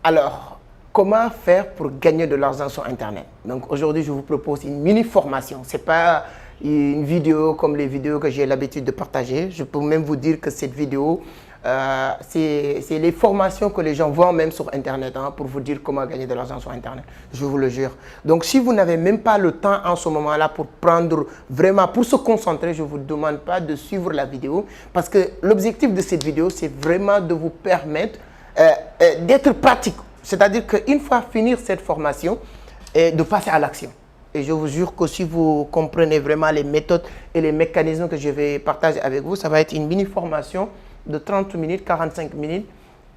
Alors, comment faire pour gagner de l'argent sur Internet? Donc aujourd'hui, je vous propose une mini-formation. Ce n'est pas une vidéo comme les vidéos que j'ai l'habitude de partager. Je peux même vous dire que cette vidéo, c'est les formations que les gens voient même sur Internet pour vous dire comment gagner de l'argent sur Internet. Je vous le jure. Donc si vous n'avez même pas le temps en ce moment-là pour prendre vraiment, pour se concentrer, je ne vous demande pas de suivre la vidéo parce que l'objectif de cette vidéo, c'est vraiment de vous permettre d'être pratique. C'est-à-dire qu'une fois finir cette formation, de passer à l'action. Et je vous jure que si vous comprenez vraiment les méthodes et les mécanismes que je vais partager avec vous, ça va être une mini-formation de 30 minutes, 45 minutes,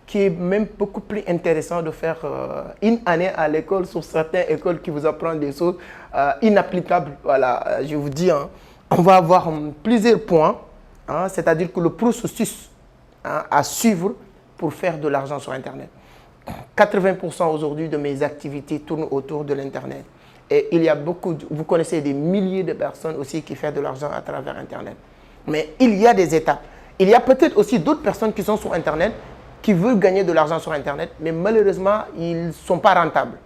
qui est même beaucoup plus intéressant de faire une année à l'école sur certaines écoles qui vous apprennent des choses inapplicables. Voilà, je vous dis, on va avoir plusieurs points, c'est-à-dire que le processus à suivre pour faire de l'argent sur Internet. 80% aujourd'hui de mes activités tournent autour de l'Internet. Et il y a beaucoup, vous connaissez des milliers de personnes aussi qui font de l'argent à travers Internet. Mais il y a des étapes. Il y a peut-être aussi d'autres personnes qui sont sur Internet, qui veulent gagner de l'argent sur Internet, mais malheureusement, ils ne sont pas rentables.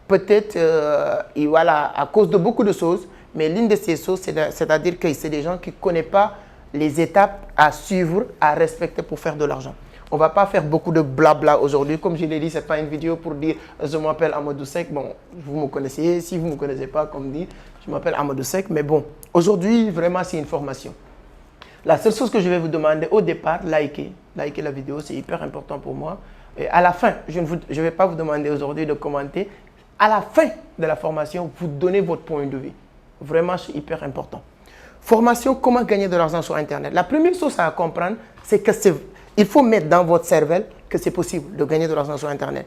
Peut-être, voilà, à cause de beaucoup de choses, mais l'une de ces choses, c'est-à-dire que c'est des gens qui ne connaissent pas les étapes à suivre, à respecter pour faire de l'argent. On ne va pas faire beaucoup de blabla aujourd'hui. Comme je l'ai dit, ce n'est pas une vidéo pour dire « je m'appelle Amadou Seck ». Bon, vous me connaissez. Si vous ne me connaissez pas, comme dit, je m'appelle Amadou Seck. Mais bon, aujourd'hui, vraiment, c'est une formation. La seule chose que je vais vous demander au départ, likez la vidéo, c'est hyper important pour moi. Et à la fin, je ne vais pas vous demander aujourd'hui de commenter. À la fin de la formation, vous donnez votre point de vue. Vraiment, c'est hyper important. Formation, comment gagner de l'argent sur Internet. La première chose à comprendre, c'est que il faut mettre dans votre cervelle que c'est possible de gagner de l'argent sur Internet.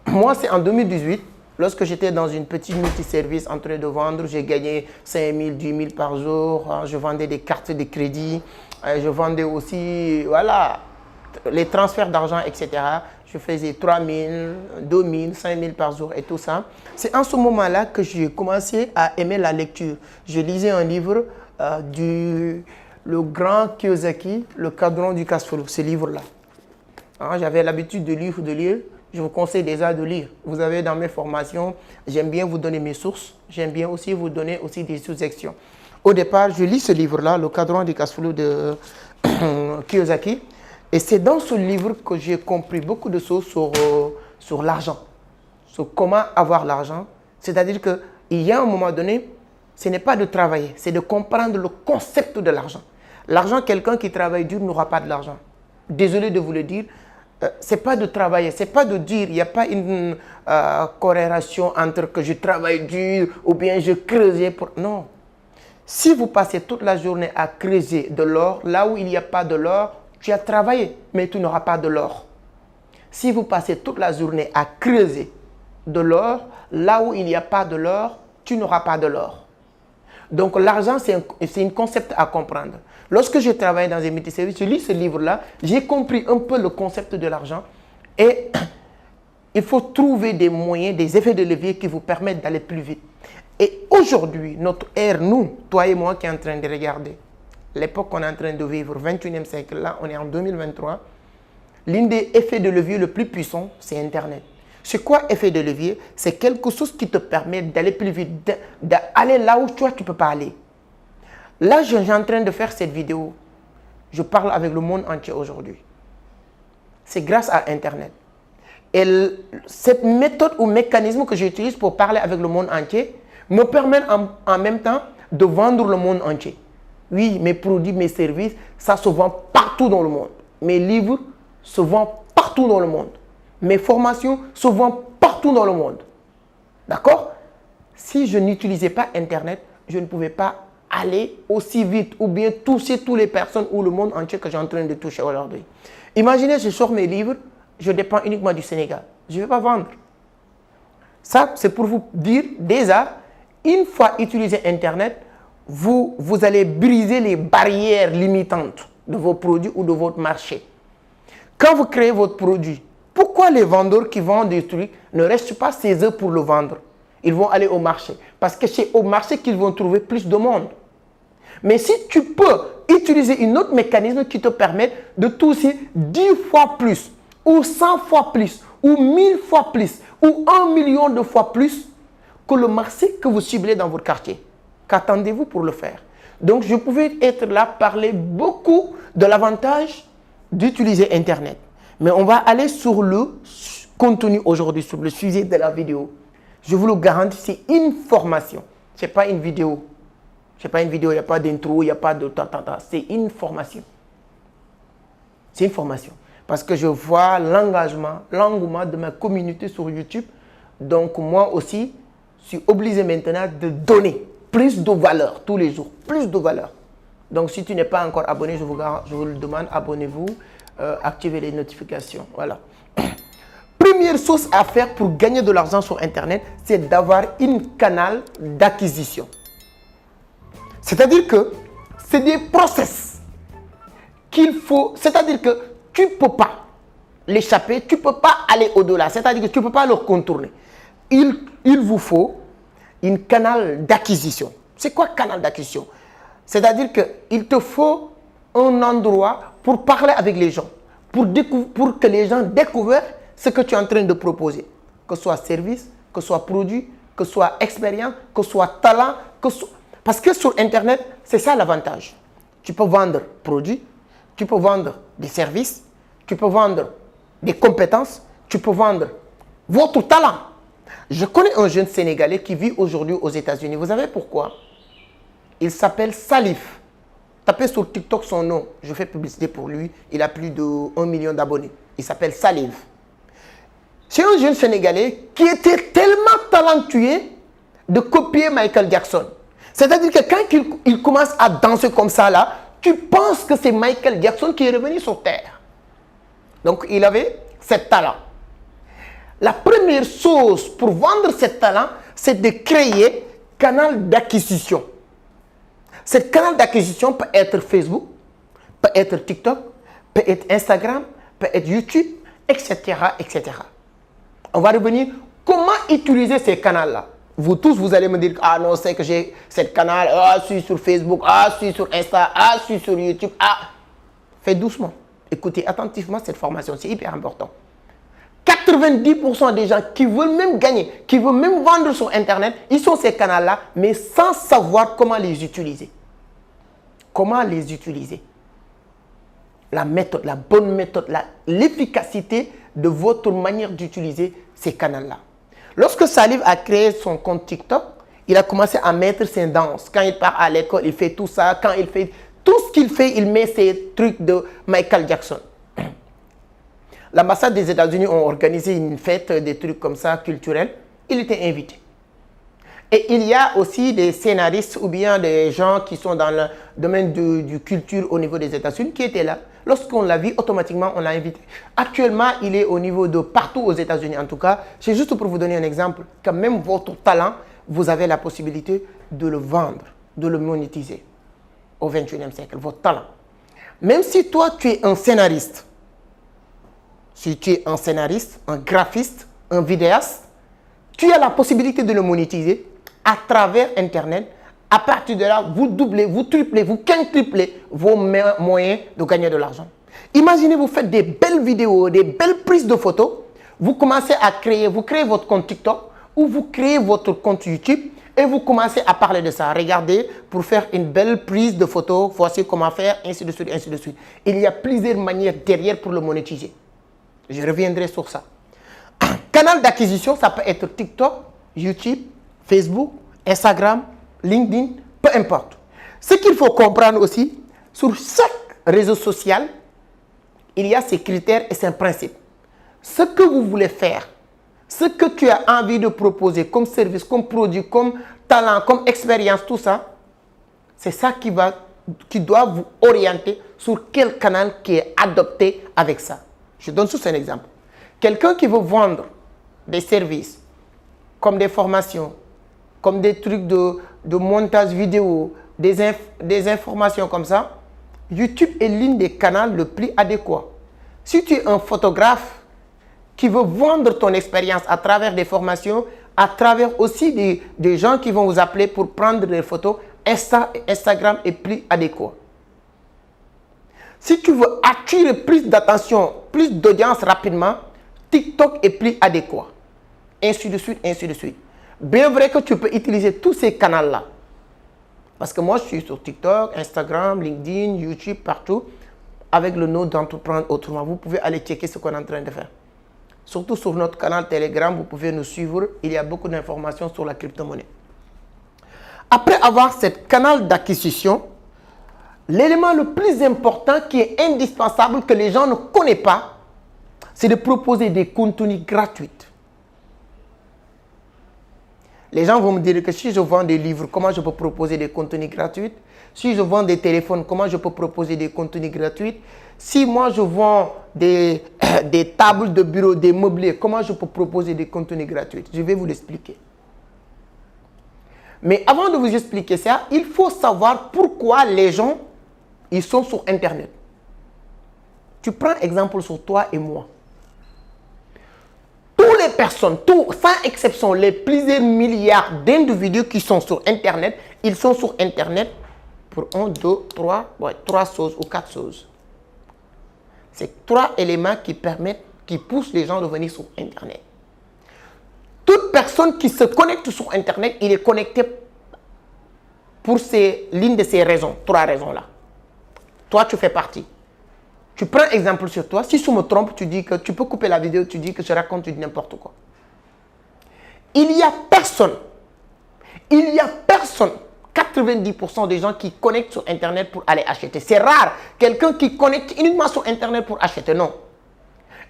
Moi, c'est en 2018, lorsque j'étais dans une petite multiservice en train de vendre, j'ai gagné 5 000, 10 000 par jour. Je vendais des cartes de crédit. Je vendais aussi, voilà, les transferts d'argent, etc. Je faisais 3 000, 2 000, 5 000 par jour et tout ça. C'est en ce moment-là que j'ai commencé à aimer la lecture. Je lisais un livre le grand Kiyosaki, Le cadran du cash-flow, ce livre-là. J'avais l'habitude de lire. Je vous conseille déjà de lire. Vous avez dans mes formations, j'aime bien vous donner mes sources. J'aime bien aussi vous donner aussi des sous-sections. Au départ, je lis ce livre-là, Le cadran du cash-flow de Kiyosaki. Et c'est dans ce livre que j'ai compris beaucoup de choses sur l'argent. Sur comment avoir l'argent. C'est-à-dire qu'il y a un moment donné, ce n'est pas de travailler, c'est de comprendre le concept de l'argent. L'argent, quelqu'un qui travaille dur n'aura pas de l'argent. Désolé de vous le dire, ce n'est pas de travailler, ce n'est pas de dire, il n'y a pas une corrélation entre que je travaille dur ou bien je creuse pour... Non. Si vous passez toute la journée à creuser de l'or, là où il n'y a pas de l'or, tu as travaillé, mais tu n'auras pas de l'or. Si vous passez toute la journée à creuser de l'or, là où il n'y a pas de l'or, tu n'auras pas de l'or. Donc l'argent, c'est un concept à comprendre. Lorsque je travaille dans un multiservice, je lis ce livre-là, j'ai compris un peu le concept de l'argent et il faut trouver des moyens, des effets de levier qui vous permettent d'aller plus vite. Et aujourd'hui, notre ère, nous, toi et moi qui sommes en train de regarder, l'époque qu'on est en train de vivre, 21e siècle, là, on est en 2023, l'un des effets de levier le plus puissant, c'est Internet. C'est quoi effet de levier? C'est quelque chose qui te permet d'aller plus vite, d'aller là où toi, tu ne peux pas aller. Là, je suis en train de faire cette vidéo. Je parle avec le monde entier aujourd'hui. C'est grâce à Internet. Et cette méthode ou mécanisme que j'utilise pour parler avec le monde entier me permet en même temps de vendre le monde entier. Oui, mes produits, mes services, ça se vend partout dans le monde. Mes livres se vendent partout dans le monde. Mes formations se vendent partout dans le monde. D'accord? Si je n'utilisais pas Internet, je ne pouvais pas aller aussi vite ou bien toucher toutes les personnes ou le monde entier que j'ai en train de toucher aujourd'hui. Imaginez, je sors mes livres, je dépends uniquement du Sénégal. Je ne vais pas vendre. Ça, c'est pour vous dire déjà, une fois utilisé Internet, vous allez briser les barrières limitantes de vos produits ou de votre marché. Quand vous créez votre produit, pourquoi les vendeurs qui vendent des trucs ne restent pas chez eux pour le vendre? Ils vont aller au marché. Parce que c'est au marché qu'ils vont trouver plus de monde. Mais si tu peux utiliser un autre mécanisme qui te permet de toucher 10 fois plus, ou 100 fois plus, ou 1000 fois plus, ou 1 million de fois plus que le marché que vous ciblez dans votre quartier. Qu'attendez-vous pour le faire? Donc, je pouvais être là, parler beaucoup de l'avantage d'utiliser Internet. Mais on va aller sur le contenu aujourd'hui, sur le sujet de la vidéo. Je vous le garantis, c'est une formation. Ce n'est pas une vidéo. Ce n'est pas une vidéo, il n'y a pas d'intro, il n'y a pas de ta. C'est une formation. C'est une formation. Parce que je vois l'engagement, l'engouement de ma communauté sur YouTube. Donc, moi aussi, je suis obligé maintenant de donner plus de valeur tous les jours. Plus de valeur. Donc, si tu n'es pas encore abonné, je vous le demande, abonnez-vous, activez les notifications. Voilà. Première chose à faire pour gagner de l'argent sur Internet, c'est d'avoir un canal d'acquisition. C'est-à-dire que c'est des process qu'il faut, c'est-à-dire que tu ne peux pas l'échapper, tu ne peux pas aller au-delà, c'est-à-dire que tu ne peux pas le contourner. Il vous faut un canal d'acquisition. C'est quoi canal d'acquisition? C'est-à-dire qu'il te faut un endroit pour parler avec les gens, pour que les gens découvrent ce que tu es en train de proposer. Que ce soit service, que ce soit produit, que ce soit expérience, que ce soit talent. Parce que sur Internet, c'est ça l'avantage. Tu peux vendre produits, tu peux vendre des services, tu peux vendre des compétences, tu peux vendre votre talent. Je connais un jeune Sénégalais qui vit aujourd'hui aux États-Unis. Vous savez pourquoi? Il s'appelle Salif. Tapez sur TikTok son nom. Je fais publicité pour lui. Il a plus de 1 million d'abonnés. Il s'appelle Salif. C'est un jeune Sénégalais qui était tellement talentueux de copier Michael Jackson. C'est-à-dire que quand il commence à danser comme ça, là, tu penses que c'est Michael Jackson qui est revenu sur Terre. Donc, il avait ce talent. La première chose pour vendre ce talent, c'est de créer un canal d'acquisition. Ce canal d'acquisition peut être Facebook, peut être TikTok, peut être Instagram, peut être YouTube, etc., etc. On va revenir comment utiliser ces canaux-là. Vous tous, vous allez me dire, ah non, c'est que j'ai ce canal, ah, je suis sur Facebook, ah, je suis sur Insta, ah, je suis sur YouTube, ah. Faites doucement. Écoutez attentivement cette formation, c'est hyper important. 90% des gens qui veulent même gagner, qui veulent même vendre sur Internet, ils sont ces canaux-là, mais sans savoir comment les utiliser. Comment les utiliser? La méthode, la bonne méthode, l'efficacité de votre manière d'utiliser ces canaux-là. Lorsque Salif a créé son compte TikTok, il a commencé à mettre ses danses. Quand il part à l'école, il fait tout ça. Quand il fait tout ce qu'il fait, il met ses trucs de Michael Jackson. L'ambassade des États-Unis ont organisé une fête, des trucs comme ça, culturels. Il était invité. Et il y a aussi des scénaristes ou bien des gens qui sont dans le domaine du culture au niveau des États-Unis qui étaient là. Lorsqu'on l'a vu, automatiquement, on l'a invité. Actuellement, il est au niveau de partout aux États-Unis. En tout cas, c'est juste pour vous donner un exemple, que même votre talent, vous avez la possibilité de le vendre, de le monétiser au XXIe siècle, votre talent. Même si toi, tu es un scénariste, si tu es un scénariste, un graphiste, un vidéaste, tu as la possibilité de le monétiser à travers Internet. À partir de là, vous doublez, vous triplez, vous quintuplez vos moyens de gagner de l'argent. Imaginez, vous faites des belles vidéos, des belles prises de photos. Vous commencez à créer, vous créez votre compte TikTok ou vous créez votre compte YouTube et vous commencez à parler de ça. Regardez, pour faire une belle prise de photos, voici comment faire, ainsi de suite, ainsi de suite. Il y a plusieurs manières derrière pour le monétiser. Je reviendrai sur ça. Canal d'acquisition, ça peut être TikTok, YouTube, Facebook, Instagram, LinkedIn, peu importe. Ce qu'il faut comprendre aussi, sur chaque réseau social, il y a ses critères et ses principes. Ce que vous voulez faire, ce que tu as envie de proposer comme service, comme produit, comme talent, comme expérience, tout ça, c'est ça qui doit vous orienter sur quel canal qui est adopté avec ça. Je donne juste un exemple. Quelqu'un qui veut vendre des services, comme des formations, comme des trucs de montage vidéo, des informations comme ça, YouTube est l'une des canaux le plus adéquat. Si tu es un photographe qui veut vendre ton expérience à travers des formations, à travers aussi des gens qui vont vous appeler pour prendre des photos, Instagram est plus adéquat. Si tu veux attirer plus d'attention, plus d'audience rapidement, TikTok est plus adéquat. Ainsi de suite, ainsi de suite. Bien vrai que tu peux utiliser tous ces canaux-là. Parce que moi, je suis sur TikTok, Instagram, LinkedIn, YouTube, partout, avec le nom d'Entreprendre Autrement. Vous pouvez aller checker ce qu'on est en train de faire. Surtout sur notre canal Telegram, vous pouvez nous suivre. Il y a beaucoup d'informations sur la crypto-monnaie. Après avoir ce canal d'acquisition, l'élément le plus important qui est indispensable que les gens ne connaissent pas, c'est de proposer des contenus gratuits. Les gens vont me dire que si je vends des livres, comment je peux proposer des contenus gratuits? Si je vends des téléphones, comment je peux proposer des contenus gratuits? Si moi je vends des tables de bureau, des meublés, comment je peux proposer des contenus gratuits? Je vais vous l'expliquer. Mais avant de vous expliquer ça, il faut savoir pourquoi les gens ils sont sur Internet. Tu prends exemple sur toi et moi. Toutes les personnes, sans exception, les plusieurs milliards d'individus qui sont sur Internet, ils sont sur Internet pour 1, 2, 3, 3 choses ou 4 choses. C'est 3 éléments qui permettent, qui poussent les gens à venir sur Internet. Toute personne qui se connecte sur Internet, il est connecté pour l'une de ces raisons, 3 raisons-là. Toi, tu fais partie. Tu prends exemple sur toi. Si je me trompe, tu dis que tu peux couper la vidéo, tu dis que je raconte n'importe quoi. Il n'y a personne, 90% des gens qui connectent sur Internet pour aller acheter. C'est rare, quelqu'un qui connecte uniquement sur Internet pour acheter, non.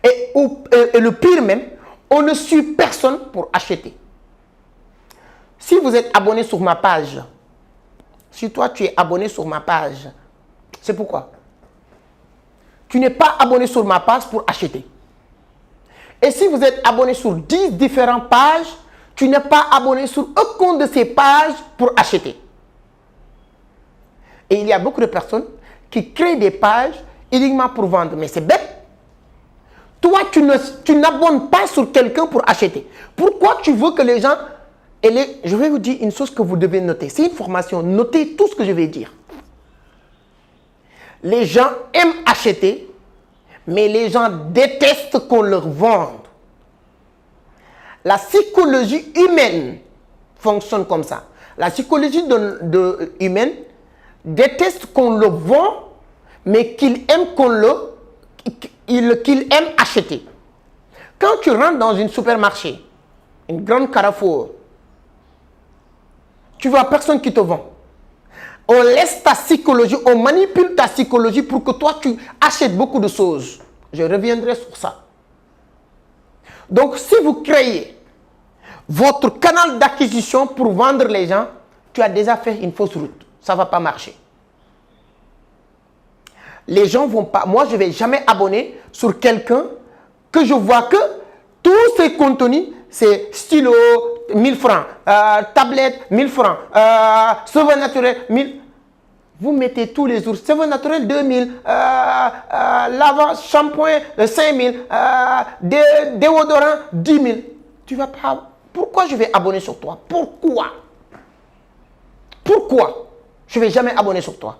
Et le pire même, on ne suit personne pour acheter. Si vous êtes abonné sur ma page, si toi tu es abonné sur ma page, c'est pourquoi? Tu n'es pas abonné sur ma page pour acheter. Et si vous êtes abonné sur 10 différentes pages, tu n'es pas abonné sur aucune de ces pages pour acheter. Et il y a beaucoup de personnes qui créent des pages uniquement pour vendre. Mais c'est bête. Toi, tu n'abonnes pas sur quelqu'un pour acheter. Pourquoi tu veux que les gens... je vais vous dire une chose que vous devez noter. C'est une formation. Notez tout ce que je vais dire. Les gens aiment acheter, mais les gens détestent qu'on leur vende. La psychologie humaine fonctionne comme ça. La psychologie humaine déteste qu'on le vend, mais qu'il aime qu'il aime acheter. Quand tu rentres dans un supermarché, une grande Carrefour, tu vois personne qui te vend. On laisse ta psychologie, on manipule ta psychologie pour que toi, tu achètes beaucoup de choses. Je reviendrai sur ça. Donc, si vous créez votre canal d'acquisition pour vendre les gens, tu as déjà fait une fausse route. Ça ne va pas marcher. Les gens ne vont pas... Moi, je ne vais jamais abonner sur quelqu'un que je vois que tous ces contenus, c'est stylo, 1000 francs, tablette, 1000 francs, savon naturel, 1000. Vous mettez tous les jours, savon naturel, 2000, lavage, shampoing, 5000, déodorant, 10 000. Tu vas pas... Pourquoi je vais abonner sur toi? Pourquoi? Pourquoi je ne vais jamais abonner sur toi?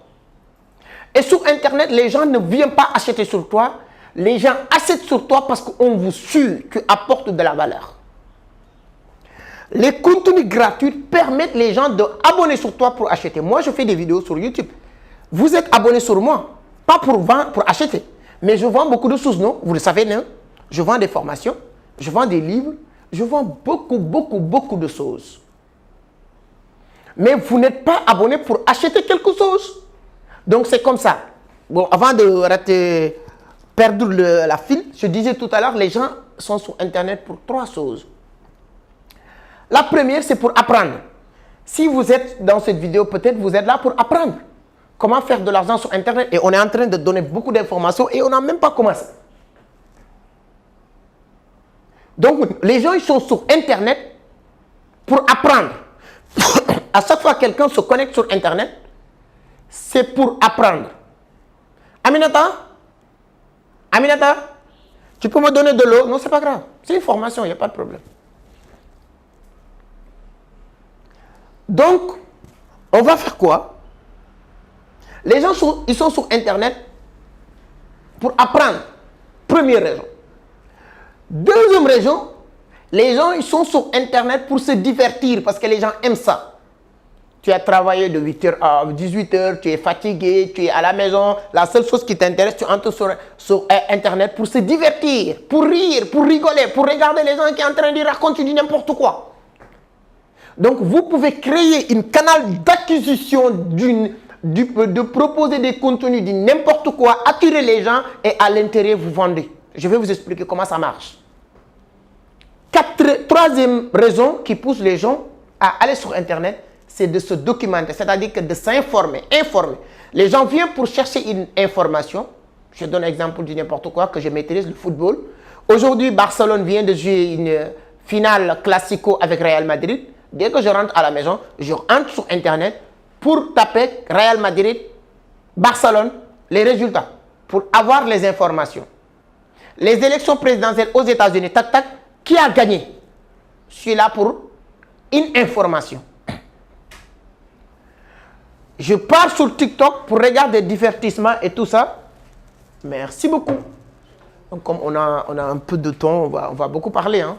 Et sur Internet, les gens ne viennent pas acheter sur toi. Les gens achètent sur toi parce qu'on vous suit, tu apportes de la valeur. Les contenus gratuits permettent les gens d'abonner sur toi pour acheter. Moi, je fais des vidéos sur YouTube. Vous êtes abonné sur moi, pas pour vendre, pour acheter. Mais je vends beaucoup de choses, non? Vous le savez, non? Je vends des formations, je vends des livres, je vends beaucoup de choses. Mais vous n'êtes pas abonné pour acheter quelque chose. Donc, c'est comme ça. Bon, avant de perdre la file, je disais tout à l'heure, les gens sont sur Internet pour 3 choses. La première, c'est pour apprendre. Si vous êtes dans cette vidéo, peut-être vous êtes là pour apprendre comment faire de l'argent sur Internet. Et on est en train de donner beaucoup d'informations et on n'a même pas commencé. Donc, les gens ils sont sur Internet pour apprendre. À chaque fois que quelqu'un se connecte sur Internet, c'est pour apprendre. Aminata, tu peux me donner de l'eau? Non, c'est pas grave. C'est une formation, il n'y a pas de problème. Donc, on va faire quoi? Les gens ils sont sur Internet pour apprendre. Première raison. Deuxième raison, les gens ils sont sur Internet pour se divertir parce que les gens aiment ça. Tu as travaillé de 8h à 18h, tu es fatigué, tu es à la maison. La seule chose qui t'intéresse, tu entres sur Internet pour se divertir, pour rire, pour rigoler, pour regarder les gens qui sont en train de raconter du n'importe quoi. Donc, vous pouvez créer un canal d'acquisition de proposer des contenus de n'importe quoi, attirer les gens et à l'intérieur, vous vendez. Je vais vous expliquer comment ça marche. Troisième raison qui pousse les gens à aller sur Internet, c'est de se documenter, c'est-à-dire que de s'informer, informer. Les gens viennent pour chercher une information. Je donne l'exemple de n'importe quoi, que je maîtrise, le football. Aujourd'hui, Barcelone vient de jouer une finale classico avec Real Madrid. Dès que je rentre à la maison, je rentre sur Internet pour taper Real Madrid, Barcelone, les résultats, pour avoir les informations. Les élections présidentielles aux États-Unis, tac, tac, qui a gagné? Je suis là pour une information. Je pars sur TikTok pour regarder des divertissements et tout ça. Merci beaucoup. Donc, comme on a un peu de temps, on va beaucoup parler. Hein.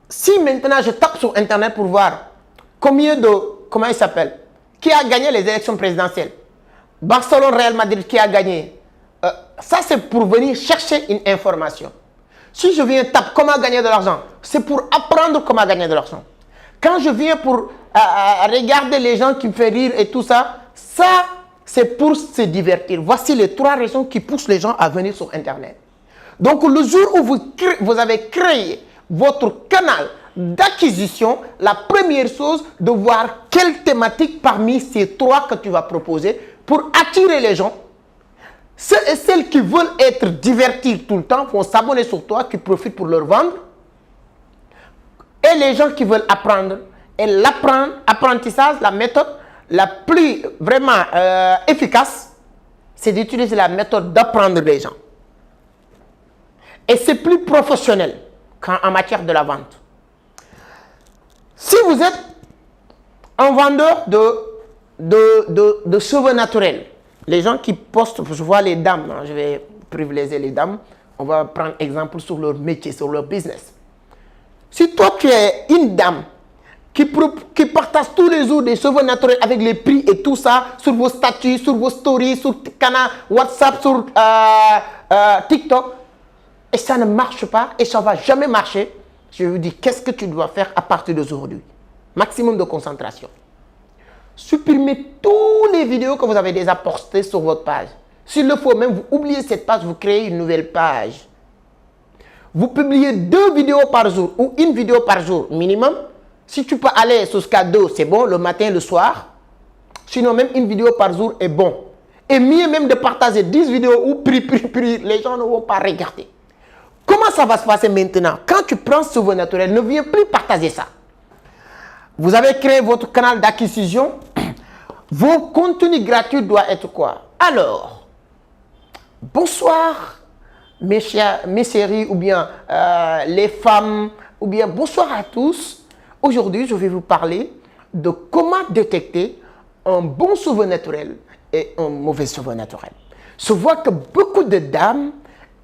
Si maintenant je tape sur Internet pour voir combien de... Comment il s'appelle? Qui a gagné les élections présidentielles? Barcelone, Real Madrid, qui a gagné? Ça, c'est pour venir chercher une information. Si je viens taper comment gagner de l'argent, c'est pour apprendre comment gagner de l'argent. Quand je viens pour regarder les gens qui me font rire et tout ça, ça, c'est pour se divertir. Voici les 3 raisons qui poussent les gens à venir sur Internet. Donc, le jour où vous avez créé votre canal d'acquisition, la première chose, de voir quelle thématique parmi ces 3 que tu vas proposer pour attirer les gens. Ceux et celles qui veulent être divertis tout le temps vont s'abonner sur toi, qui profitent pour leur vendre. Et les gens qui veulent apprendre. Et l'apprentissage, la méthode la plus vraiment efficace, c'est d'utiliser la méthode d'apprendre les gens. Et c'est plus professionnel qu'en matière de la vente. Si vous êtes un vendeur de cheveux naturels, les gens qui postent, je vois les dames, hein, je vais privilégier les dames, on va prendre exemple sur leur métier, sur leur business. Si toi tu es une dame qui partage tous les jours des cheveux naturels avec les prix et tout ça, sur vos statuts, sur vos stories, sur canal WhatsApp, sur TikTok, et ça ne marche pas, et ça ne va jamais marcher, je vous dis qu'est-ce que tu dois faire à partir d'aujourd'hui. Maximum de concentration. Supprimez toutes les vidéos que vous avez déjà postées sur votre page. S'il le faut, même vous oubliez cette page, vous créez une nouvelle page. Vous publiez 2 vidéos par jour ou une vidéo par jour minimum. Si tu peux aller jusqu'à 2, c'est bon, le matin, le soir. Sinon, même une vidéo par jour est bon. Et mieux même de partager 10 vidéos ou les gens ne vont pas regarder. Comment ça va se passer maintenant? Quand tu prends ce cheveu naturel, ne viens plus partager ça. Vous avez créé votre canal d'acquisition. Vos contenus gratuits doivent être quoi? Alors, bonsoir mes chéris ou bien les femmes, ou bien bonsoir à tous. Aujourd'hui, je vais vous parler de comment détecter un bon cheveu naturel et un mauvais cheveu naturel. Je vois que beaucoup de dames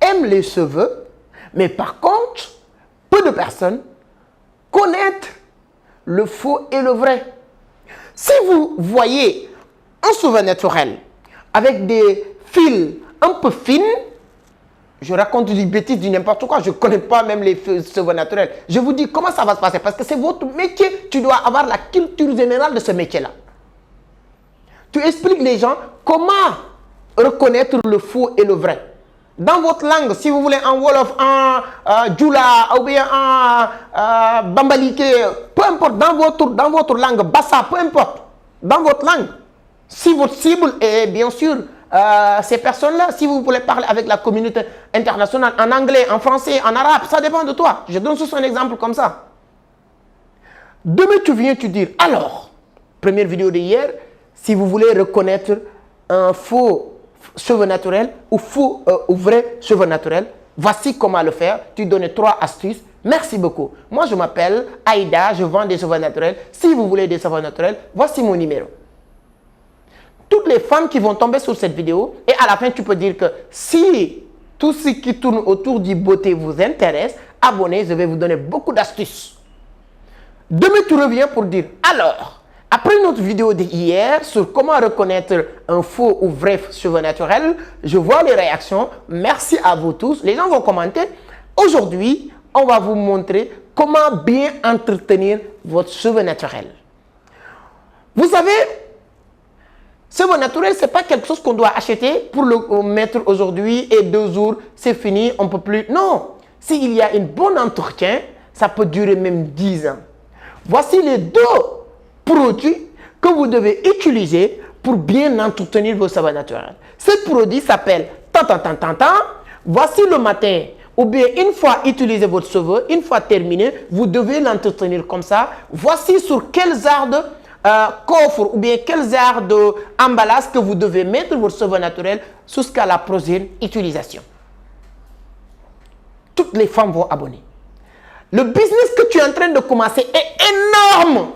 aiment les cheveux, mais par contre, peu de personnes connaissent le faux et le vrai. Si vous voyez un cheveu naturel avec des fils un peu fines, je raconte des bêtises, du n'importe quoi, je ne connais pas même les cheveux naturels. Je vous dis comment ça va se passer parce que c'est votre métier, tu dois avoir la culture générale de ce métier-là. Tu expliques les gens comment reconnaître le faux et le vrai. Dans votre langue, si vous voulez en Wolof, en Djoula ou bien en Bambalike, peu importe, dans votre langue, Bassa, peu importe, dans votre langue. Si votre cible est bien sûr ces personnes-là, si vous voulez parler avec la communauté internationale en anglais, en français, en arabe, ça dépend de toi. Je donne juste un exemple comme ça. Demain, tu viens te dire, alors, première vidéo d'hier, si vous voulez reconnaître un faux cheveux naturels ou faux ou vrai cheveux naturels, voici comment le faire. Tu donnes 3 astuces. Merci beaucoup. Moi, je m'appelle Aïda, je vends des cheveux naturels. Si vous voulez des cheveux naturels, voici mon numéro. toutes les femmes qui vont tomber sur cette vidéo, et à la fin, tu peux dire que si tout ce qui tourne autour du beauté vous intéresse, abonnez, je vais vous donner beaucoup d'astuces. Demain, tu reviens pour dire, alors, après notre vidéo d'hier sur comment reconnaître un faux ou vrai cheveu naturel, je vois les réactions. Merci à vous tous. Les gens vont commenter. Aujourd'hui, on va vous montrer comment bien entretenir votre cheveu naturel. Vous savez, cheveu naturel, ce n'est pas quelque chose qu'on doit acheter pour le mettre aujourd'hui et 2 jours, c'est fini, on ne peut plus. Non, s'il y a un bon entretien, ça peut durer même 10 ans. Voici les 2 produits que vous devez utiliser pour bien entretenir vos cheveux naturels. Ce produit s'appelle Tan. Voici le matin, ou bien une fois utilisé votre cheveu, une fois terminé, vous devez l'entretenir comme ça. Voici sur quels genres de coffre ou bien quels genres d'emballage que vous devez mettre votre cheveu naturel jusqu'à la prochaine utilisation. Toutes les femmes vont abonner. Le business que tu es en train de commencer est énorme.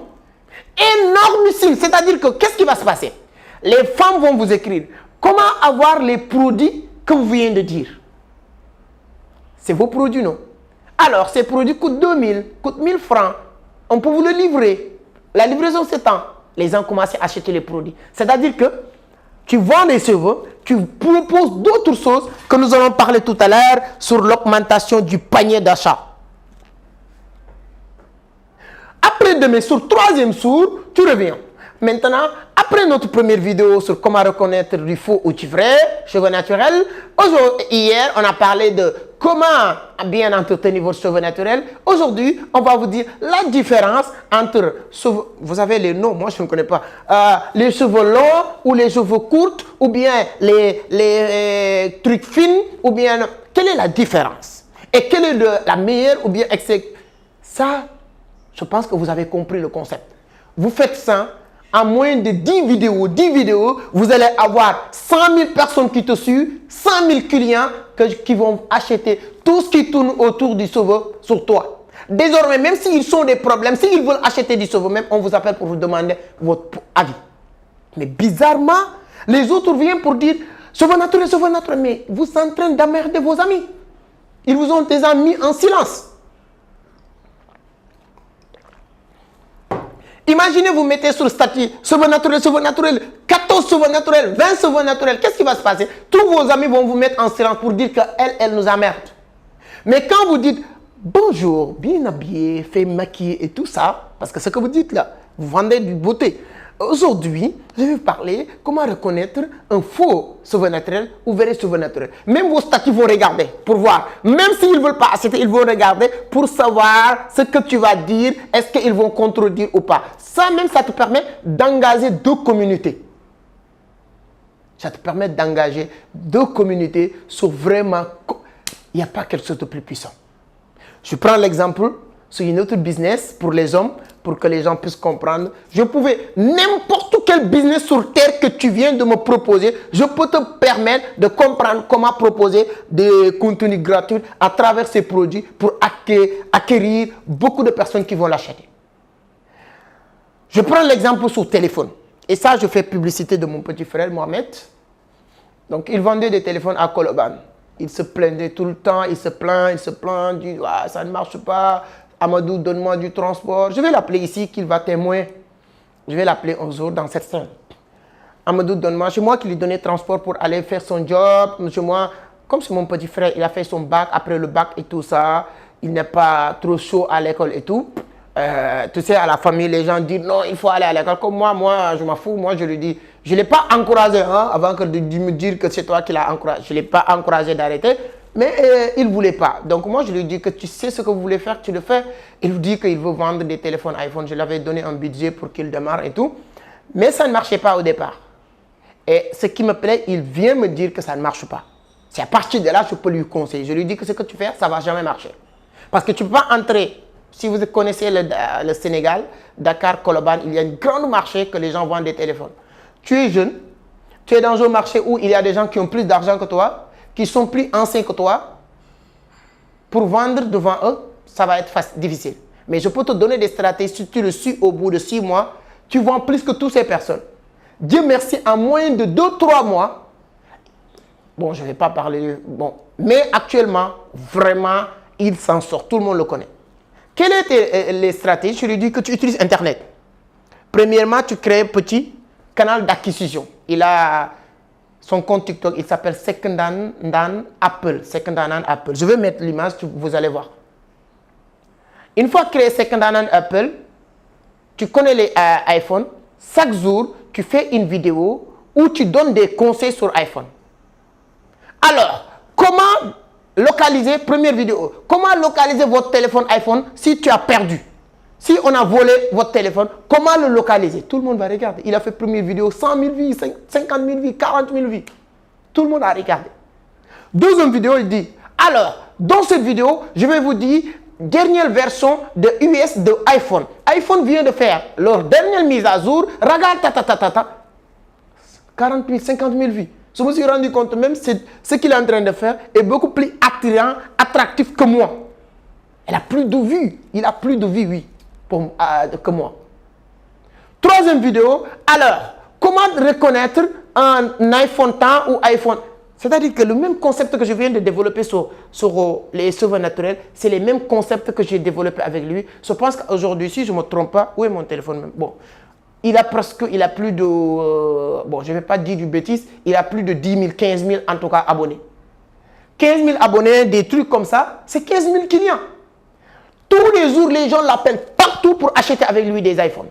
Énormissime. C'est-à-dire que qu'est-ce qui va se passer? Les femmes vont vous écrire comment avoir les produits que vous venez de dire. C'est vos produits, non? Alors, ces produits coûtent 2000, coûtent 1000 francs. On peut vous le livrer. La livraison s'étend. Les gens commencent à acheter les produits. C'est-à-dire que tu vends les cheveux, tu proposes d'autres choses que nous allons parler tout à l'heure sur l'augmentation du panier d'achat. Après demain, sur le 3e jour, tu reviens. Maintenant, après notre première vidéo sur comment reconnaître du faux ou du vrai cheveux naturels, hier, on a parlé de comment bien entretenir vos cheveux naturels. Aujourd'hui, on va vous dire la différence entre, vous savez les noms, moi je ne connais pas, les cheveux longs ou les cheveux courts, ou bien les trucs fins, ou bien, quelle est la différence? Et quelle est la meilleure, ou bien, ça, je pense que vous avez compris le concept. Vous faites ça, en moins de 10 vidéos, vous allez avoir 100 000 personnes qui te suivent, 100 000 clients qui vont acheter tout ce qui tourne autour du cheveu sur toi. Désormais, même s'ils ont des problèmes, s'ils veulent acheter du cheveu, même on vous appelle pour vous demander votre avis. Mais bizarrement, les autres viennent pour dire cheveux naturel, mais vous êtes en train d'emmerder vos amis. Ils vous ont déjà mis en silence. Imaginez, vous mettez sur le statut cheveux naturel, 14 cheveux naturels, 20 cheveux naturels. Qu'est-ce qui va se passer? Tous vos amis vont vous mettre en silence pour dire qu'elle nous emmerde. Mais quand vous dites bonjour, bien habillé, fait maquiller et tout ça, parce que ce que vous dites là, vous vendez du beauté. Aujourd'hui, je vais vous parler comment reconnaître un faux cheveu naturel ou vrai cheveu naturel. Même vos statuts vont regarder pour voir. Même s'ils ne veulent pas acheter, ils vont regarder pour savoir ce que tu vas dire. Est-ce qu'ils vont contredire ou pas? Ça même, ça te permet d'engager 2 communautés. Ça te permet d'engager 2 communautés sur vraiment... Il n'y a pas quelque chose de plus puissant. Je prends l'exemple sur une autre business pour les hommes, pour que les gens puissent comprendre. Je pouvais, n'importe quel business sur terre que tu viens de me proposer, je peux te permettre de comprendre comment proposer des contenus gratuits à travers ces produits pour acquérir beaucoup de personnes qui vont l'acheter. Je prends l'exemple sur téléphone. Et ça, je fais publicité de mon petit frère Mohamed. Donc, il vendait des téléphones à Koloban. Il se plaignait tout le temps, il se plaint, il dit ah, ça ne marche pas. Amadou, donne-moi du transport. Je vais l'appeler ici, qu'il va témoigner. Je vais l'appeler un jour dans cette scène. Amadou, donne-moi. C'est moi qui lui donnais transport pour aller faire son job. Chez moi, comme c'est mon petit frère, il a fait son bac. Après le bac et tout ça, il n'est pas trop chaud à l'école et tout. Tu sais, à la famille, les gens disent non, il faut aller à l'école. Comme moi, je m'en fous. Moi, je lui dis, je ne l'ai pas encouragé avant de me dire que c'est toi qui l'as encouragé. Je ne l'ai pas encouragé d'arrêter. Mais il ne voulait pas. Donc moi, je lui dis que tu sais ce que vous voulez faire, tu le fais. Il lui dit qu'il veut vendre des téléphones iPhone. Je lui avais donné un budget pour qu'il démarre et tout. Mais ça ne marchait pas au départ. Et ce qui me plaît, il vient me dire que ça ne marche pas. C'est à partir de là que je peux lui conseiller. Je lui dis que ce que tu fais, ça ne va jamais marcher. Parce que tu ne peux pas entrer. Si vous connaissez le Sénégal, Dakar, Koloban, il y a un grand marché que les gens vendent des téléphones. Tu es jeune, tu es dans un marché où il y a des gens qui ont plus d'argent que toi, qui sont plus anciens que toi. Pour vendre devant eux, ça va être difficile. Mais je peux te donner des stratégies. Si tu le suis au bout de 6 mois, tu vends plus que toutes ces personnes. Dieu merci, en moins de 2-3 mois, bon, je ne vais pas parler, bon, mais actuellement, vraiment, il s'en sort. Tout le monde le connaît. Quelles étaient les stratégies? Je lui dis que tu utilises Internet. Premièrement, tu crées un petit canal d'acquisition. Il a son compte TikTok, il s'appelle Secondhand Apple. Secondhand Apple. Je vais mettre l'image, vous allez voir. Une fois créé Secondhand Apple, tu connais les iPhones. Chaque jour, tu fais une vidéo où tu donnes des conseils sur iPhone. Alors, comment localiser, première vidéo, comment localiser votre téléphone iPhone si tu as perdu? Si on a volé votre téléphone, comment le localiser? Tout le monde va regarder. Il a fait première vidéo, 100 000 vues, 50 000 vues, 40 000 vues. Tout le monde a regardé. Deuxième vidéo, il dit, alors, dans cette vidéo, je vais vous dire, dernière version de US de iPhone. iPhone vient de faire leur dernière mise à jour. Regarde, 40 000, 50 000 vues. Je me suis rendu compte même ce qu'il est en train de faire est beaucoup plus attirant, attractif que moi. Il a plus de vues. Il a plus de vues, oui, que moi. Troisième vidéo. Alors, comment reconnaître un iPhone 10 ou iPhone? C'est-à-dire que le même concept que je viens de développer sur les cheveux naturels, c'est les mêmes concepts que j'ai développés avec lui. Je pense qu'aujourd'hui, si je ne me trompe pas, où est mon téléphone même? Bon. Il a plus de, bon, je ne vais pas dire du bêtise, il a plus de 10 000, 15 000 en tout cas abonnés. 15 000 abonnés, des trucs comme ça, c'est 15 000 clients. Tous les jours, les gens l'appellent partout pour acheter avec lui des iPhones.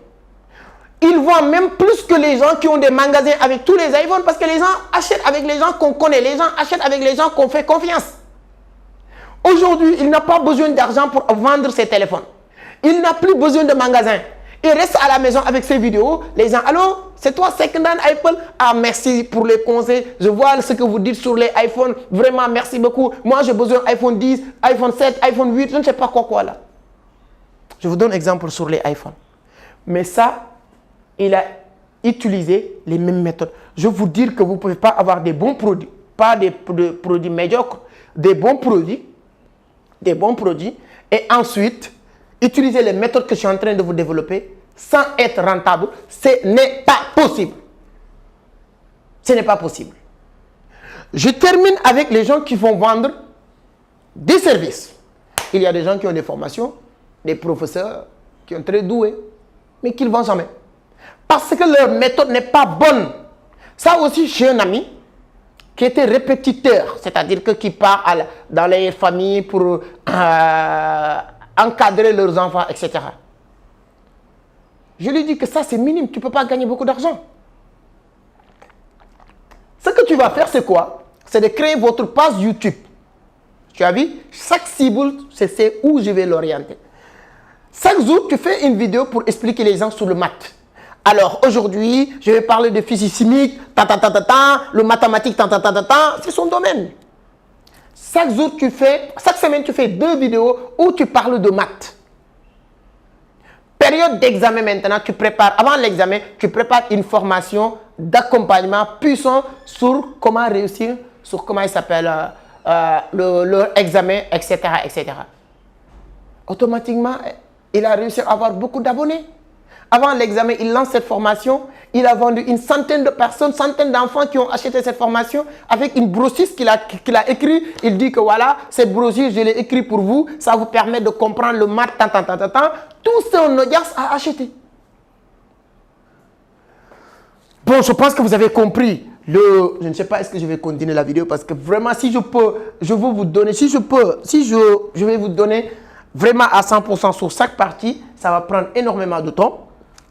Il vend même plus que les gens qui ont des magasins avec tous les iPhones parce que les gens achètent avec les gens qu'on connaît, les gens achètent avec les gens qu'on fait confiance. Aujourd'hui, il n'a pas besoin d'argent pour vendre ses téléphones. Il n'a plus besoin de magasins. Il reste à la maison avec ses vidéos. Les gens, allô, c'est toi, Secondhand Apple? Ah, merci pour les conseils. Je vois ce que vous dites sur les iPhones. Vraiment, merci beaucoup. Moi, j'ai besoin d'iPhone 10, iPhone 7, iPhone 8, je ne sais pas quoi là. Je vous donne un exemple sur les iPhones. Mais ça, il a utilisé les mêmes méthodes. Je veux vous dire que vous ne pouvez pas avoir des bons produits, pas des produits médiocres, des bons produits, et ensuite utiliser les méthodes que je suis en train de vous développer sans être rentable. Ce n'est pas possible. Ce n'est pas possible. Je termine avec les gens qui vont vendre des services. Il y a des gens qui ont des formations, des professeurs qui sont très doués, mais qui ne vendent jamais. Parce que leur méthode n'est pas bonne. Ça aussi, j'ai un ami qui était répétiteur, c'est-à-dire qui part dans les familles pour encadrer leurs enfants, etc. Je lui dis que ça, c'est minime. Tu ne peux pas gagner beaucoup d'argent. Ce que tu vas faire, c'est quoi? C'est de créer votre page YouTube. Tu as vu? Chaque cible, c'est où je vais l'orienter. Chaque jour, tu fais une vidéo pour expliquer les gens sur le maths. Alors, aujourd'hui, je vais parler de physique chimique, le mathématique, c'est son domaine. Chaque semaine, tu fais 2 vidéos où tu parles de maths. Période d'examen maintenant, tu prépares, avant l'examen, tu prépares une formation d'accompagnement puissant sur comment réussir, sur comment il s'appelle, leur examen, etc., etc. Automatiquement, il a réussi à avoir beaucoup d'abonnés. Avant l'examen, il lance cette formation. Il a vendu une centaine de personnes, centaines d'enfants qui ont acheté cette formation avec une brochure qu'il a écrit. Il dit que voilà, cette brochure, je l'ai écrit pour vous. Ça vous permet de comprendre le maths, Tout son audience a acheté. Bon, je pense que vous avez compris. Je ne sais pas est-ce que je vais continuer la vidéo parce que vraiment, si je peux, je vais vous donner, je vais vous donner vraiment à 100% sur chaque partie, ça va prendre énormément de temps.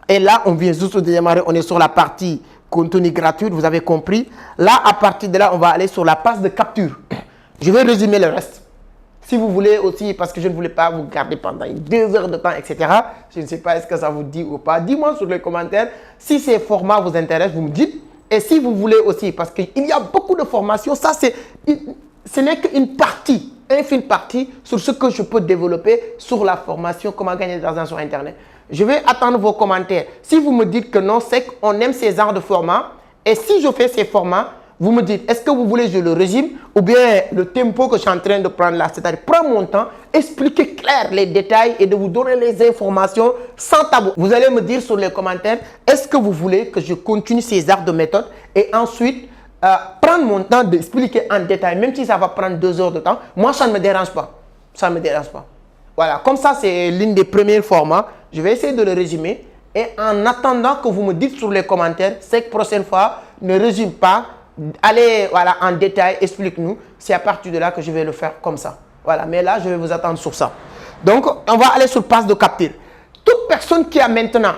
Et là, on vient juste de démarrer, on est sur la partie contenu gratuit, vous avez compris. Là, à partir de là, on va aller sur la page de capture. Je vais résumer le reste. Si vous voulez aussi, parce que je ne voulais pas vous garder pendant 2 heures de temps, etc. Je ne sais pas est-ce que ça vous dit ou pas. Dis-moi sur les commentaires si ces formats vous intéressent, vous me dites. Et si vous voulez aussi, parce qu'il y a beaucoup de formations, ça ce n'est qu'une partie, infime partie sur ce que je peux développer sur la formation, comment gagner de l'argent sur Internet. Je vais attendre vos commentaires. Si vous me dites que non, c'est qu'on aime ces genres de formats. Et si je fais ces formats, vous me dites, est-ce que vous voulez que je le résume ou bien le tempo que je suis en train de prendre là, c'est-à-dire prendre mon temps, expliquer clair les détails et de vous donner les informations sans tabou. Vous allez me dire sur les commentaires, est-ce que vous voulez que je continue ces arts de méthode et ensuite prendre mon temps d'expliquer en détail, même si ça va prendre 2 heures de temps. Moi, ça ne me dérange pas. Ça ne me dérange pas. Voilà, comme ça, c'est l'une des premiers formats. Je vais essayer de le résumer. Et en attendant que vous me dites sur les commentaires, cette prochaine fois, ne résume pas. Allez voilà, en détail, explique-nous. C'est à partir de là que je vais le faire comme ça. Voilà, mais là, je vais vous attendre sur ça. Donc, on va aller sur passe de capture. Toute personne qui a maintenant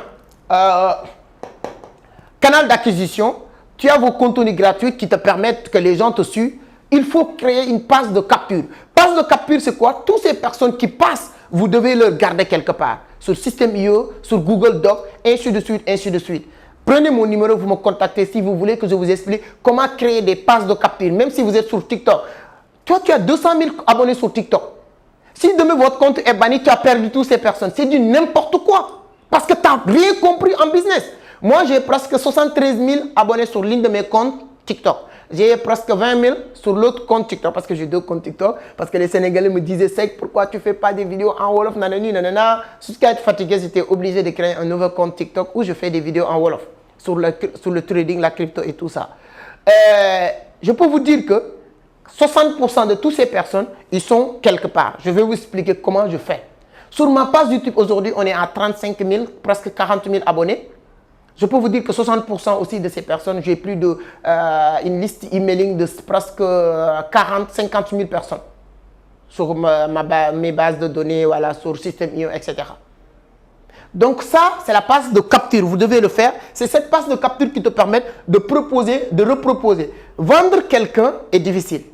canal d'acquisition, tu as vos contenus gratuits qui te permettent que les gens te suivent. Il faut créer une passe de capture. Passe de capture, c'est quoi? Toutes ces personnes qui passent, vous devez leur garder quelque part. Sur System.io, sur Google Docs, ainsi de suite, ainsi de suite. Prenez mon numéro, vous me contactez si vous voulez que je vous explique comment créer des passes de capture, même si vous êtes sur TikTok. Toi, tu as 200 000 abonnés sur TikTok. Si demain votre compte est banni, tu as perdu toutes ces personnes. C'est du n'importe quoi. Parce que tu n'as rien compris en business. Moi, j'ai presque 73 000 abonnés sur l'une de mes comptes TikTok. J'ai presque 20 000 sur l'autre compte TikTok parce que j'ai 2 comptes TikTok. Parce que les Sénégalais me disaient, Sek, pourquoi tu ne fais pas des vidéos en Wolof, nanani, nanana. Jusqu'à être fatigué, j'étais obligé de créer un nouveau compte TikTok où je fais des vidéos en Wolof sur le trading, la crypto et tout ça. Je peux vous dire que 60% de toutes ces personnes, ils sont quelque part. Je vais vous expliquer comment je fais. Sur ma page YouTube aujourd'hui, on est à 35 000, presque 40 000 abonnés. Je peux vous dire que 60% aussi de ces personnes, j'ai plus de une liste emailing de presque 40-50 000 personnes sur mes bases de données, voilà, sur System.io, etc. Donc ça, c'est la passe de capture. Vous devez le faire. C'est cette passe de capture qui te permet de proposer, de reproposer. Vendre quelqu'un est difficile.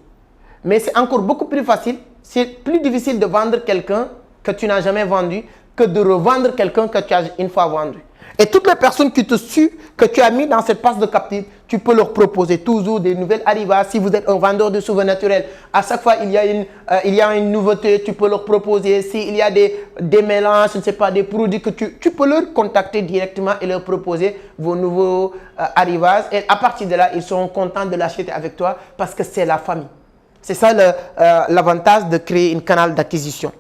Mais c'est encore beaucoup plus facile. C'est plus difficile de vendre quelqu'un que tu n'as jamais vendu que de revendre quelqu'un que tu as une fois vendu. Et toutes les personnes qui te suivent, que tu as mis dans cette passe de capture, tu peux leur proposer toujours des nouvelles arrivages. Si vous êtes un vendeur de souvenirs naturels, à chaque fois il y a une nouveauté, tu peux leur proposer. S'il y a des mélanges, je ne sais pas, des produits que tu peux leur contacter directement et leur proposer vos nouveaux arrivages. Et à partir de là, ils seront contents de l'acheter avec toi parce que c'est la famille. C'est ça l'avantage de créer un canal d'acquisition.